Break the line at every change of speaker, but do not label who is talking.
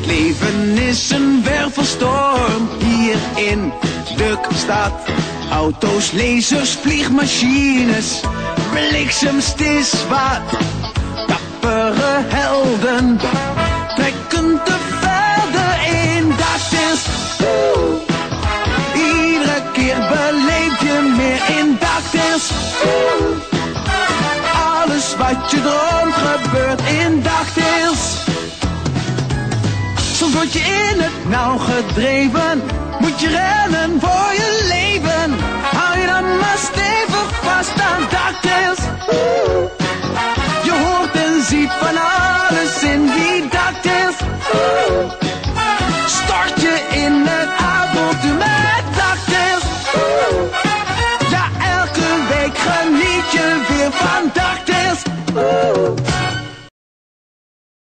Het leven is een wervelstorm hier in de stad. Auto's, lasers, vliegmachines, bliksems, het is wat. Dappere helden trekken te verder in. Dat is iedere keer beleef je meer in. Dat is alles wat je droomt gebeurt in dagdeels. Soms word je in het nauw gedreven, moet je rennen voor je leven. Hou je dan maar stevig vast aan dagdeels. Je hoort en ziet van alles in die dagdeels. Stort je in het avontuur met dagdeels. Ja, elke week geniet je weer van dagdeels.